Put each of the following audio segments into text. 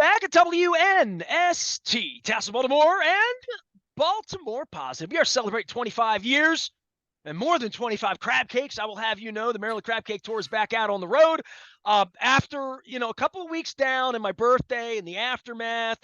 back at WNST, Tassel, Baltimore, and Baltimore Positive. We are celebrating 25 years and more than 25 crab cakes. I will have you know the Maryland Crab Cake Tour is back out on the road after, a couple of weeks down and my birthday and the aftermath.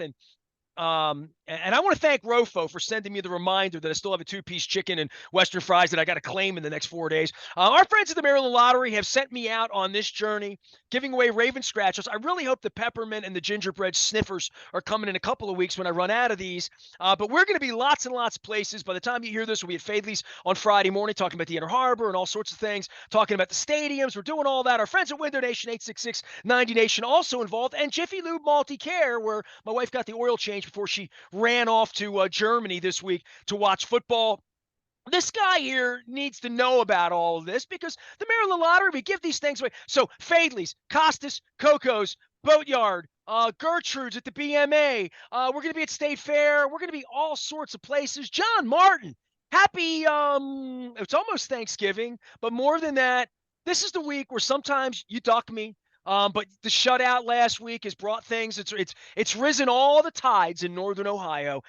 And I want to thank Rofo for sending me the reminder that I still have a two-piece chicken and Western fries that I got to claim in the next 4 days. Our friends at the Maryland Lottery have sent me out on this journey, giving away Raven Scratchers. I really hope the peppermint and the gingerbread sniffers are coming in a couple of weeks when I run out of these. But we're going to be lots and lots of places. By the time you hear this, we'll be at Fadley's on Friday morning, talking about the Inner Harbor and all sorts of things, talking about the stadiums. We're doing all that. Our friends at Window Nation, 866-90 Nation, also involved, and Jiffy Lube Multi-Care, where my wife got the oil change before she ran off to Germany this week to watch football. This guy here needs to know about all of this because the Maryland Lottery, we give these things away. So Fadley's, Costas, Coco's, Boatyard, Gertrude's at the BMA. We're going to be at State Fair. We're going to be all sorts of places. John Martin, happy, it's almost Thanksgiving, but more than that, this is the week where sometimes you duck me. But the shutout last week has brought things. It's risen all the tides in Northern Ohio.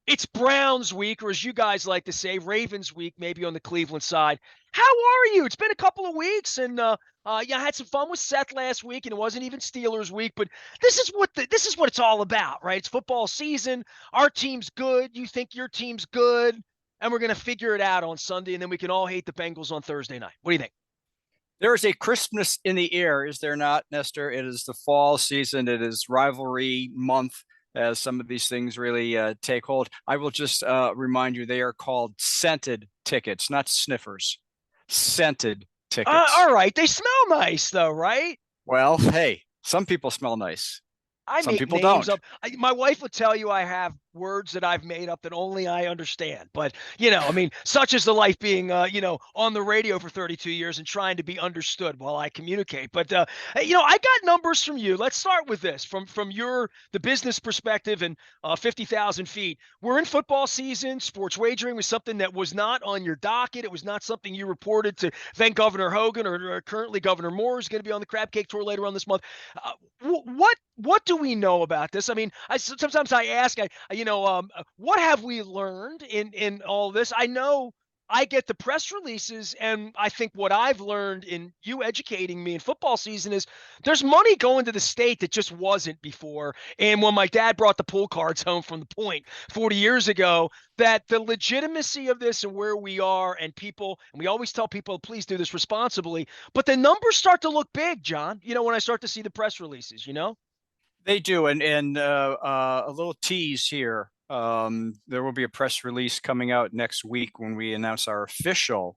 It's Browns week, or as you guys like to say, Ravens week, maybe on the Cleveland side. How are you? It's been a couple of weeks, and I had some fun with Seth last week, and it wasn't even Steelers week. But this is what it's all about, right? It's football season. Our team's good. You think your team's good, and we're gonna figure it out on Sunday, and then we can all hate the Bengals on Thursday night. What do you think? There is a crispness in the air, is there not, Nestor? It is the fall season. It is rivalry month as some of these things really take hold. I will just remind you, they are called scented tickets, not sniffers. Scented tickets. All right. They smell nice, though, right? Well, hey, some people smell nice. I Some make people names don't. up. My wife would tell you I have words that I've made up that only I understand. But, such is the life being, on the radio for 32 years and trying to be understood while I communicate. But, I got numbers from you. Let's start with this from the business perspective and 50,000 feet. We're in football season. Sports wagering was something that was not on your docket. It was not something you reported to then Governor Hogan or currently Governor Moore is going to be on the Crab Cake Tour later on this month. What do we know about this? I mean, sometimes I ask, what have we learned in all this? I know I get the press releases, and I think what I've learned in you educating me in football season is there's money going to the state that just wasn't before. And when my dad brought the pool cards home from the Point 40 years ago, that the legitimacy of this and where we are and people, and we always tell people, please do this responsibly, but the numbers start to look big, John, when I start to see the press releases. They do, and a little tease here. There will be a press release coming out next week when we announce our official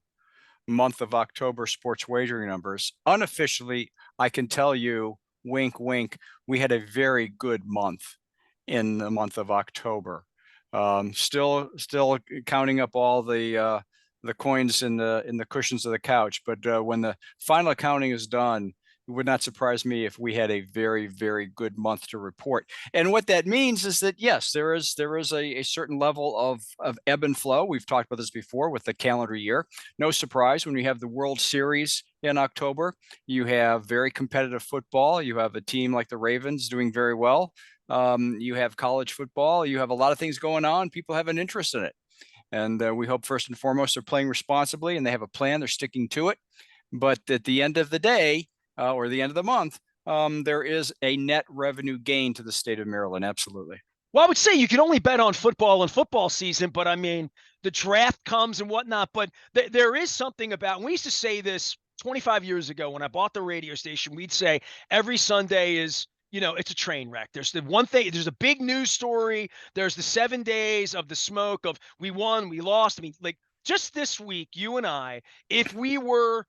month of October sports wagering numbers. Unofficially, I can tell you, wink, wink, we had a very good month in the month of October. Still counting up all the coins in the cushions of the couch, but when the final accounting is done, it would not surprise me if we had a very, very good month to report. And what that means is that, yes, there is a certain level of ebb and flow. We've talked about this before with the calendar year. No surprise when you have the World Series in October, you have very competitive football. You have a team like the Ravens doing very well. You have college football. You have a lot of things going on. People have an interest in it. And we hope first and foremost they're playing responsibly and they have a plan. They're sticking to it. But at the end of the day, or the end of the month, there is a net revenue gain to the state of Maryland. Absolutely. Well, I would say you can only bet on football in football season, but I mean, the draft comes and whatnot. But there is something about, and we used to say this 25 years ago when I bought the radio station, we'd say every Sunday is, it's a train wreck. There's the one thing, there's a big news story. There's the 7 days of the smoke of we won, we lost. I mean, like just this week, you and I, if we were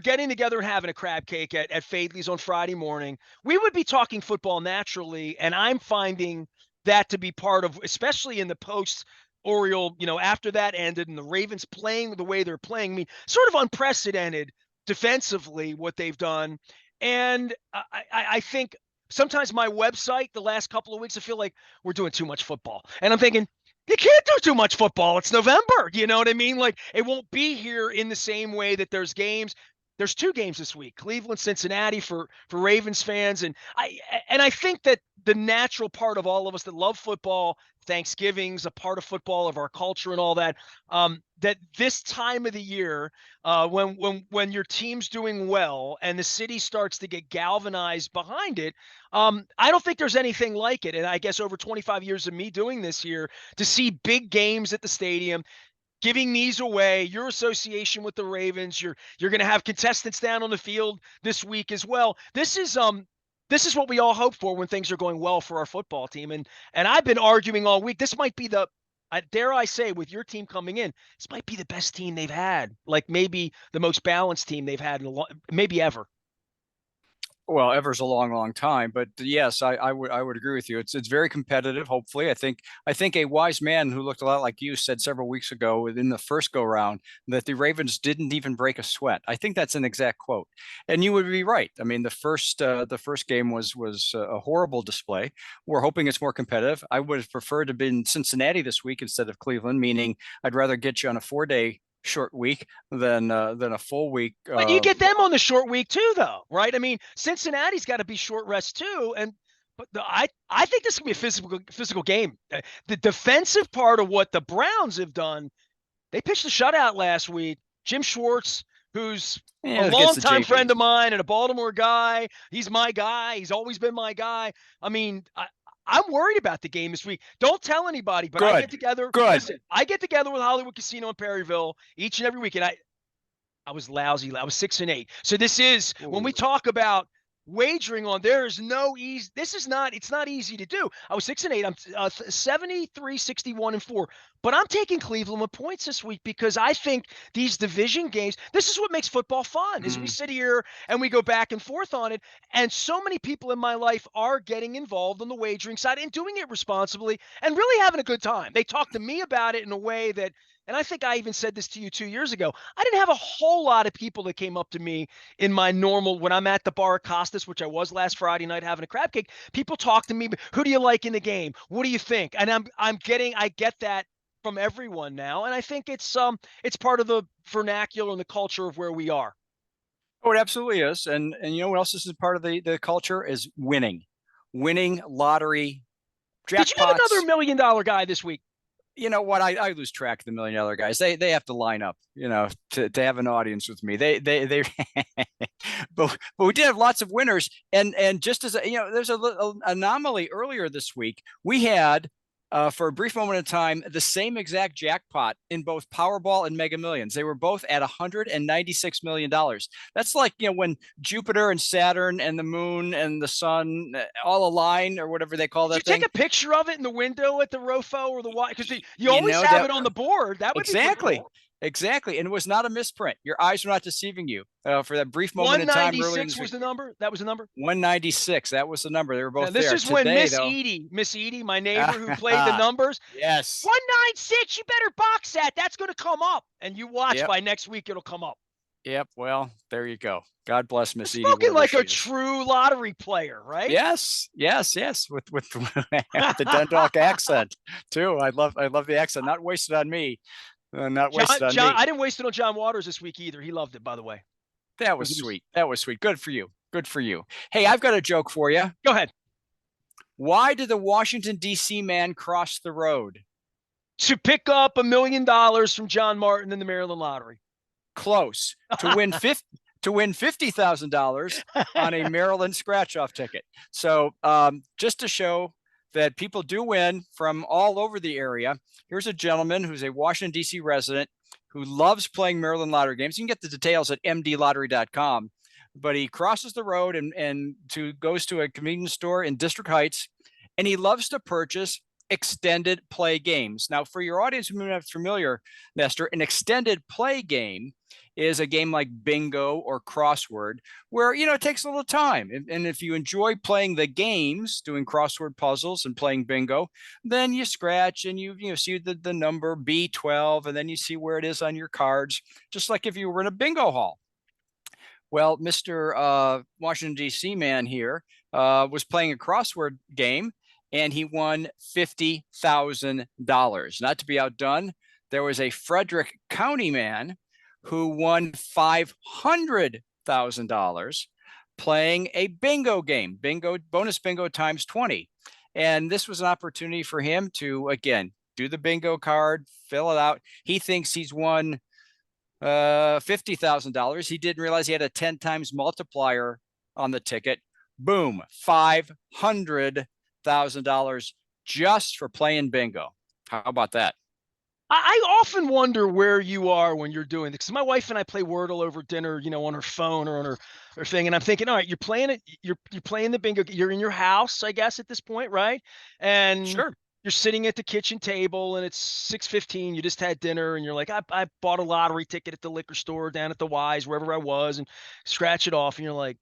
getting together and having a crab cake at Fadley's on Friday morning, we would be talking football naturally. And I'm finding that to be part of, especially in the post Oriole, after that ended and the Ravens playing the way they're playing, sort of unprecedented defensively what they've done. And I think sometimes my website the last couple of weeks, I feel like we're doing too much football. And I'm thinking, you can't do too much football. It's November. You know what I mean? Like it won't be here in the same way that there's games. there's two games this week, Cleveland, Cincinnati for Ravens fans. And I think that the natural part of all of us that love football, Thanksgiving's a part of football, of our culture and all that, that this time of the year, when your team's doing well and the city starts to get galvanized behind it, I don't think there's anything like it. And I guess over 25 years of me doing this here, to see big games at the stadium, giving these away, your association with the Ravens, you're going to have contestants down on the field this week as well. This is what we all hope for when things are going well for our football team. And I've been arguing all week. This might be dare I say, with your team coming in, this might be the best team they've had. Like maybe the most balanced team they've had in maybe ever. Well, ever's a long, long time, but yes, I would agree with you. It's very competitive. Hopefully, I think a wise man who looked a lot like you said several weeks ago in the first go round that the Ravens didn't even break a sweat. I think that's an exact quote, and you would be right. I mean, the first game was a horrible display. We're hoping it's more competitive. I would have preferred to have been Cincinnati this week instead of Cleveland, meaning I'd rather get you on a 4-day short week than a full week. But you get them on the short week too, though, right? I mean, Cincinnati's got to be short rest too, I think this could be a physical game. The defensive part of what the Browns have done, they pitched a shutout last week. Jim Schwartz, who's a longtime friend of mine and a Baltimore guy, he's my guy. He's always been my guy. I mean, I'm worried about the game this week. Don't tell anybody, but I get together. Listen, I get together with Hollywood Casino in Perryville each and every week, and I was lousy. I was 6-8. So this is when we talk about wagering on. There is no easy. It's not easy to do. I was 6-8. I'm 73, 61-4. But I'm taking Cleveland with points this week because I think these division games, this is what makes football fun, is we sit here and we go back and forth on it. And so many people in my life are getting involved on the wagering side and doing it responsibly and really having a good time. They talk to me about it in a way that, and I think I even said this to you 2 years ago, I didn't have a whole lot of people that came up to me in my normal, when I'm at the bar at Costas, which I was last Friday night having a crab cake, people talk to me, who do you like in the game? What do you think? And I get that from everyone now. And I think it's part of the vernacular and the culture of where we are. Oh, it absolutely is. And you know what else is part of the culture is winning, lottery, jackpots. Did you have another $1 million guy this week? You know what? I lose track of the $1 million guys. They have to line up, to have an audience with me. They but we did have lots of winners. And just as there's a little anomaly earlier this week. We had for a brief moment in time the same exact jackpot in both Powerball and Mega Millions. They were both at $196 million. That's like when Jupiter and Saturn and the moon and the sun all align, or whatever they call that Did you thing. take a picture of it in the window at the ROFO or the Y? Because you always have it on the board. That would exactly. be cool. Exactly. And it was not a misprint. Your eyes were not deceiving you for that brief moment in time. 196 was the number? That was the number? 196. That was the number. They were both there. This is when Miss Edie, my neighbor who played the numbers. Yes. 196. You better box that. That's going to come up. And you watch by next week, it'll come up. Yep. Well, there you go. God bless Miss Edie. Spoken like a true lottery player, right? Yes. With the Dundalk accent too. I love the accent. Not wasted on me. Not wasted on me. I didn't waste it on John Waters this week either. He loved it, by the way. That was sweet. That was sweet. Good for you. Good for you. Hey, I've got a joke for you. Go ahead. Why did the Washington, D.C. man cross the road? To pick up $1 million from John Martin in the Maryland lottery. Close. To win $50,000 on a Maryland scratch-off ticket. So just to show that people do win from all over the area. Here's a gentleman who's a Washington, D.C. resident who loves playing Maryland lottery games. You can get the details at mdlottery.com. But he crosses the road and goes to a convenience store in District Heights, and he loves to purchase extended play games. Now, for your audience who may not be familiar, Nestor, an extended play game is a game like bingo or crossword where, it takes a little time. And if you enjoy playing the games, doing crossword puzzles and playing bingo, then you scratch and you see the number B12, and then you see where it is on your cards, just like if you were in a bingo hall. Well, Mr. Washington, D.C. man here was playing a crossword game, and he won $50,000. Not to be outdone, there was a Frederick County man who won $500,000. $5,000 playing a bingo game, bonus bingo times 20. And this was an opportunity for him to, again, do the bingo card, fill it out. He thinks he's won $50,000. He didn't realize he had a 10 times multiplier on the ticket. Boom, $500,000 just for playing bingo. How about that? I often wonder where you are when you're doing this. Because my wife and I play Wordle over dinner, on her phone or on her thing, and I'm thinking, all right, you're playing it, you're playing the bingo. You're in your house, I guess, at this point, right? And Sure. you're sitting at the kitchen table, and it's 6:15. You just had dinner, and you're like, I bought a lottery ticket at the liquor store down at the Wise, wherever I was, and scratch it off, and you're like,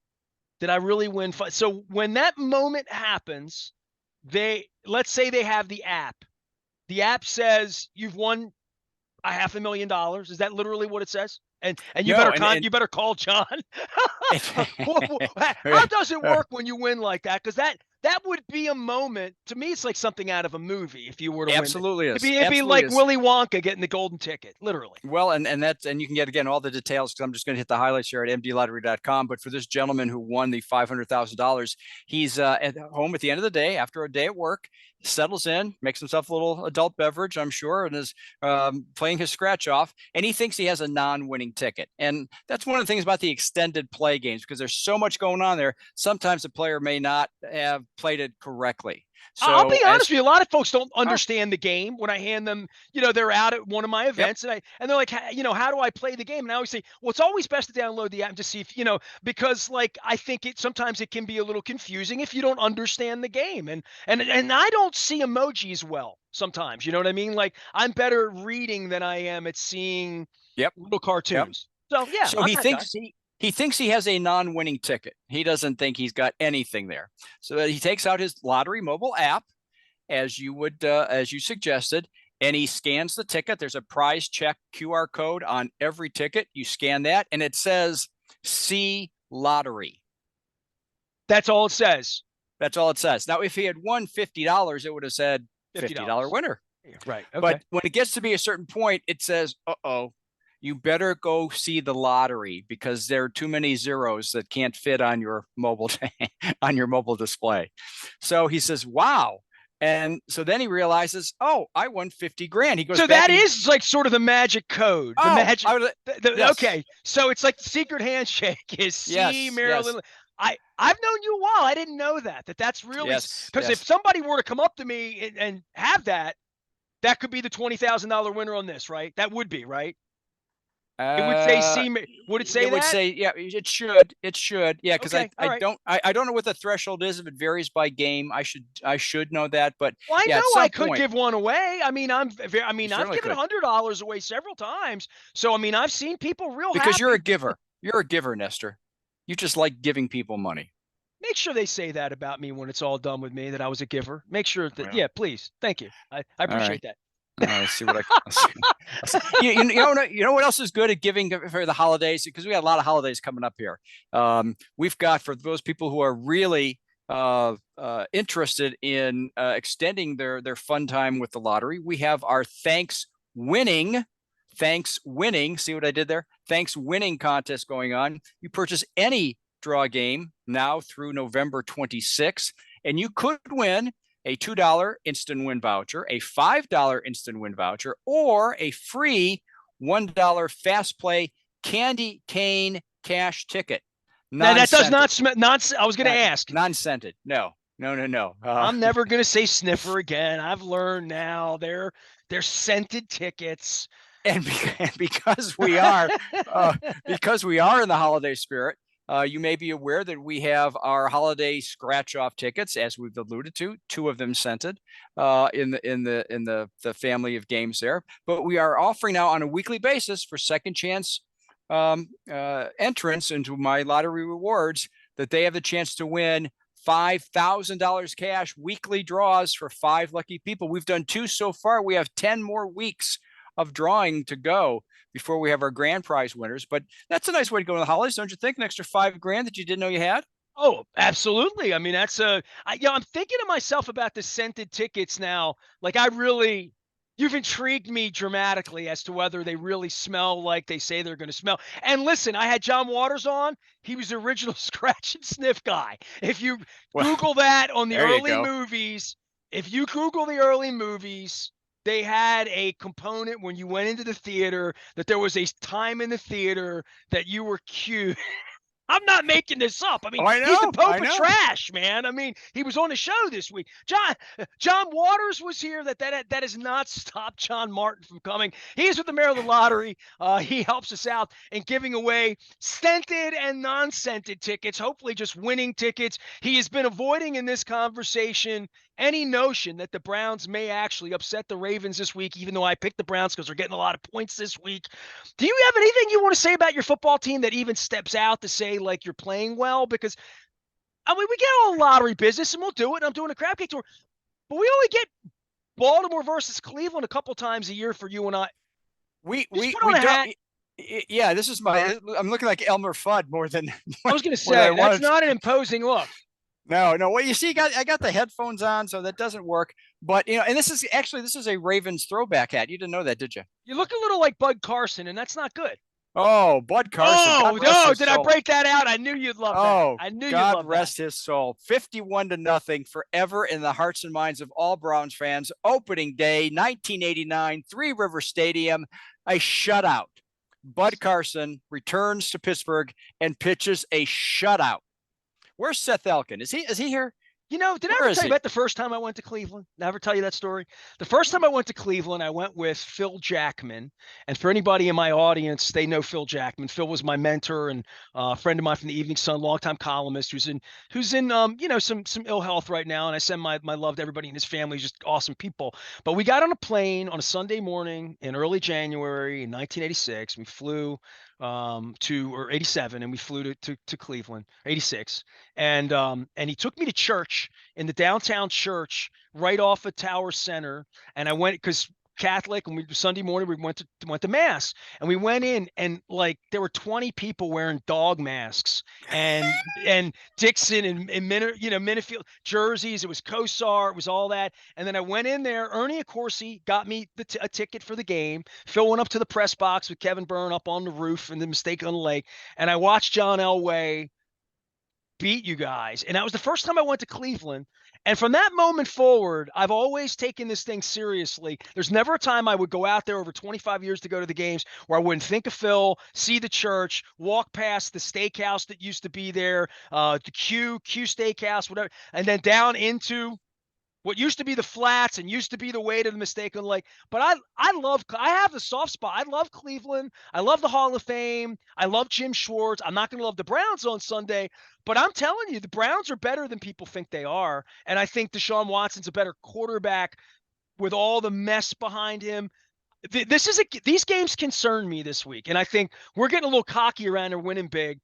did I really win? So when that moment happens, let's say they have the app. The app says you've won a $500,000. Is that literally what it says? And you No, you better call John. How does it work when you win like that? Because that would be a moment. To me, it's like something out of a movie. If you were to absolutely win, is. it'd be Absolutely like is. Willy Wonka getting the golden ticket, literally. Well, and you can get again all the details because I'm just going to hit the highlights here at mdlottery.com. But for this gentleman who won the $500,000, he's at home at the end of the day after a day at work, settles in, makes himself a little adult beverage, I'm sure, and is playing his scratch off. And he thinks he has a non-winning ticket. And that's one of the things about the extended play games because there's so much going on there. Sometimes the player may not have played it correctly. I'll So be honest with you. A lot of folks don't oh, understand the game when I hand them, they're out at one of my yep, events and they're like, how do I play the game? And I always say, well, it's always best to download the app and to see if, because like, I think sometimes it can be a little confusing if you don't understand the game. And I don't see emojis well sometimes, you know what I mean? Like I'm better reading than I am at seeing yep, little yep. cartoons. So yeah, So I'm that guy. he thinks he has a non-winning ticket. He doesn't think he's got anything there. So he takes out his lottery mobile app, as you suggested, and he scans the ticket. There's a prize check QR code on every ticket. You scan that, and it says "See Lottery." That's all it says. That's all it says. Now, if he had won $50, it would have said $50 winner. Right. Okay. But when it gets to be a certain point, it says, "Uh-oh, you better go see the lottery because there are too many zeros that can't fit on your mobile on your mobile display." So he says, "Wow." And so then he realizes, oh, I won 50 grand. He goes, so that is like sort of the magic code. The magic. Yes. Okay, so it's like the secret handshake is see Yes, Marilyn. yes. I've known you a while. I didn't know that's really Yes, because yes. if somebody were to come up to me and have that could be the $20,000 winner on this, right? That would be right. It would say see. Would it say It would that? say, yeah, it should. It should. Yeah, because Okay, I don't know what the threshold is if it varies by game. I should know that, but well, I yeah, know at some I could point give one away. I mean, I've certainly given could. $100 away several times. So I mean, I've seen people real Because you're a happy. giver. You're a giver, Nestor. You just like giving people money. Make sure they say that about me when it's all done with me, that I was a giver. Make sure that, yeah, please. Thank you. I All right. appreciate that. Let's see what you know what else is good at giving for the holidays, because we got a lot of holidays coming up here. We've got, for those people who are really interested in extending their fun time with the lottery, we have our Thanks Winning. See what I did there? Thanks Winning contest going on. You purchase any draw game now through November 26th, and you could win a $2 instant win voucher, a $5 instant win voucher, or a free $1 fast play candy cane cash ticket. Now that does not I was going to ask. Non-scented. No. I'm never going to say sniffer again. I've learned now they're scented tickets. And because we are in the holiday spirit, you may be aware that we have our holiday scratch-off tickets, as we've alluded to, 2 of them scented in the family of games there. But we are offering now on a weekly basis for second chance entrance into my lottery rewards that they have the chance to win $5,000 cash, weekly draws for 5 lucky people. We've done 2 so far. We have 10 more weeks of drawing to go before we have our grand prize winners. But that's a nice way to go in the holidays, don't you think? An extra $5,000 that you didn't know you had. Oh, absolutely. I mean, I'm thinking to myself about the scented tickets now. Like I really, You've intrigued me dramatically as to whether they really smell like they say they're going to smell. And listen, I had John Waters on. He was the original scratch and sniff guy. If you Well, Google that on the there you early go. movies, if you Google the early movies, they had a component when you went into the theater that there was a time in the theater that you were cued. I'm not making this up. I mean, Oh, I he's the know. Pope I of know. trash, man. I mean, he was on the show this week. John Waters was here. That has not stopped John Martin from coming. He's with the Maryland Lottery. He helps us out in giving away scented and non-scented tickets, hopefully just winning tickets. He has been avoiding in this conversation any notion that the Browns may actually upset the Ravens this week, even though I picked the Browns because they're getting a lot of points this week. Do you have anything you want to say about your football team that even steps out to say like you're playing well? Because I mean, we get all lottery business and we'll do it. I'm doing a crab cake tour, but we only get Baltimore versus Cleveland a couple times a year for you and I. We Just we put on we a don't. hat. Yeah, this is my. I'm looking like Elmer Fudd more than I was going to more than I say that's wanted. not an imposing look. No, no. Well, you see, I got the headphones on, so that doesn't work. But and this is a Ravens throwback hat. You didn't know that, did you? You look a little like Bud Carson, and that's not good. Oh, Bud Carson, God Oh rest no! his Did I soul. break that out? I knew you'd love that. Oh, I knew you'd God love that. rest his soul. 51-0 forever in the hearts and minds of all Browns fans. Opening day, 1989, Three River Stadium, a shutout. Bud Carson returns to Pittsburgh and pitches a shutout. Where's Seth Elkin? Is he here? Did I Where ever is tell you he? about the first time I went to Cleveland? Never tell you that story. The first time I went to Cleveland, I went with Phil Jackman. And for anybody in my audience, they know Phil Jackman. Phil was my mentor and a friend of mine from the Evening Sun, longtime columnist who's in some ill health right now. And I send my love to everybody in his family, just awesome people. But we got on a plane on a Sunday morning in early January in 1986. We flew or 87, and we flew to Cleveland, 86. And he took me to church in the downtown church right off of Tower Center. And I went because Catholic, and Sunday morning we went to mass, and we went in, and like there were 20 people wearing dog masks and Dixon and Minifield jerseys. It was Kosar, it was all that. And then I went in there. Ernie Accorsi got me a ticket for the game. Phil went up to the press box with Kevin Byrne up on the roof and the mistake on the lake, and I watched John Elway beat you guys. And that was the first time I went to Cleveland. And from that moment forward, I've always taken this thing seriously. There's never a time I would go out there over 25 years to go to the games where I wouldn't think of Phil, see the church, walk past the steakhouse that used to be there, the Q Steakhouse, whatever, and then down into what used to be the flats and used to be the way to the mistaken lake. But I have the soft spot. I love Cleveland. I love the Hall of Fame. I love Jim Schwartz. I'm not going to love the Browns on Sunday, but I'm telling you, the Browns are better than people think they are. And I think Deshaun Watson's a better quarterback with all the mess behind him. These games concern me this week, and I think we're getting a little cocky around and winning big.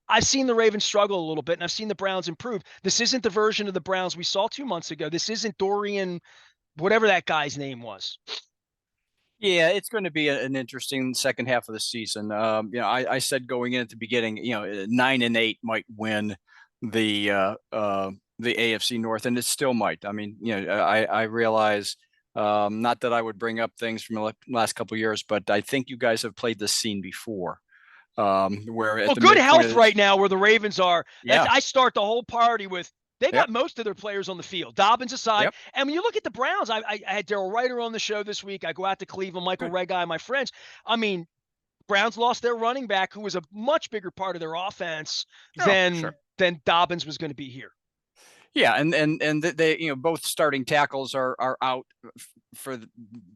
I've seen the Ravens struggle a little bit, and I've seen the Browns improve. This isn't the version of the Browns we saw 2 months ago. This isn't Dorian, whatever that guy's name was. Yeah, it's going to be an interesting second half of the season. I said going in at the beginning, 9-8 might win the AFC North, and it still might. I mean, I realize not that I would bring up things from the last couple of years, but I think you guys have played this scene before. Where at Well, the good midpoint health of this, right now where the Ravens are. yeah, I start the whole party with they got yep, most of their players on the field, Dobbins aside. yep, And when you look at the Browns, I had Daryl Ryder on the show this week. I go out to Cleveland, Michael good. Regai, my friends. I mean, Browns lost their running back, who was a much bigger part of their offense Oh, sure. than Dobbins was going to be here. Yeah, and they both starting tackles are out for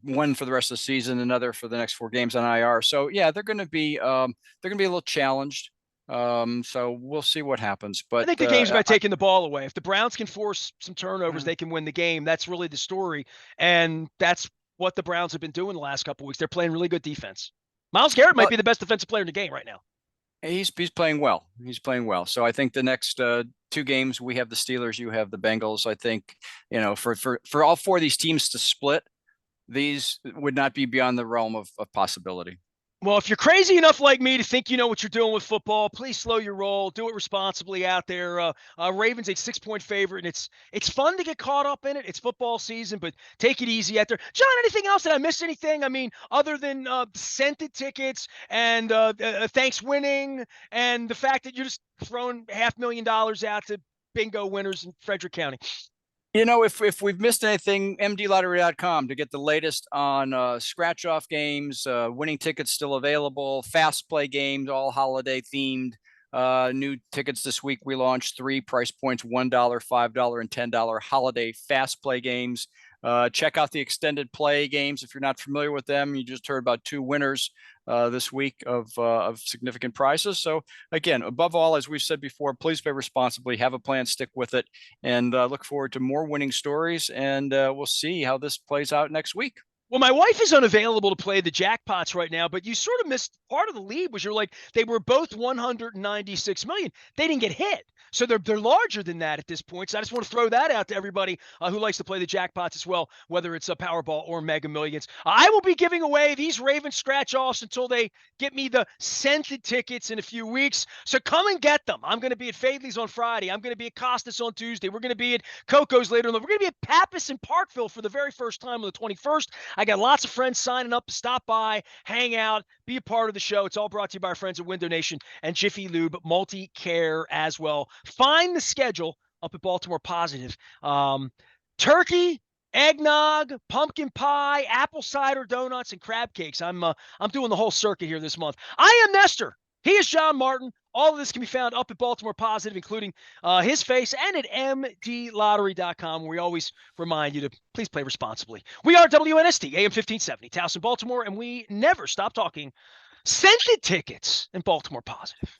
one for the rest of the season, another for the next 4 games on IR. So yeah, they're going to be a little challenged. So we'll see what happens. I But think the game's about taking the ball away. If the Browns can force some turnovers, mm, they can win the game. That's really the story, and that's what the Browns have been doing the last couple of weeks. They're playing really good defense. Myles Garrett might well, be the best defensive player in the game right now. he's playing well. He's playing well. So I think the next 2 games we have the Steelers, you have the Bengals. I think for all 4 of these teams to split, these would not be beyond the realm of possibility. Well, if you're crazy enough like me to think you know what you're doing with football, please slow your roll. Do it responsibly out there. Ravens a 6-point favorite, and it's fun to get caught up in it. It's football season, but take it easy out there. John, anything else? Did I miss anything? I mean, other than scented tickets and thanks winning, and the fact that you're just throwing $500,000 out to bingo winners in Frederick County. If we've missed anything, mdlottery.com to get the latest on scratch off games, winning tickets still available, fast play games, all holiday themed. New tickets this week. We launched 3 price points: $1, $5, and $10 holiday fast play games. Check out the extended play games if you're not familiar with them. You just heard about 2 winners this week of significant prizes. So again, above all, as we've said before, please play responsibly, have a plan, stick with it, and look forward to more winning stories. And we'll see how this plays out next week. Well, my wife is unavailable to play the jackpots right now, but you sort of missed part of the lead. Was you're like they were both 196 million. They didn't get hit, so they're larger than that at this point. So I just want to throw that out to everybody who likes to play the jackpots as well, whether it's a Powerball or Mega Millions. I will be giving away these Ravens scratch offs until they get me the scented tickets in a few weeks. So come and get them. I'm going to be at Fadley's on Friday. I'm going to be at Costas on Tuesday. We're going to be at Coco's later. We're going to be at Pappas in Parkville for the very first time on the 21st. I got lots of friends signing up to stop by, hang out, be a part of the show. It's all brought to you by our friends at Window Nation and Jiffy Lube Multi-Care as well. Find the schedule up at Baltimore Positive. Turkey, eggnog, pumpkin pie, apple cider donuts, and crab cakes. I'm doing the whole circuit here this month. I am Nestor. He is John Martin. All of this can be found up at Baltimore Positive, including his face, and at mdlottery.com, where we always remind you to please play responsibly. We are WNST, AM 1570, Towson, Baltimore, and we never stop talking scented tickets in Baltimore Positive.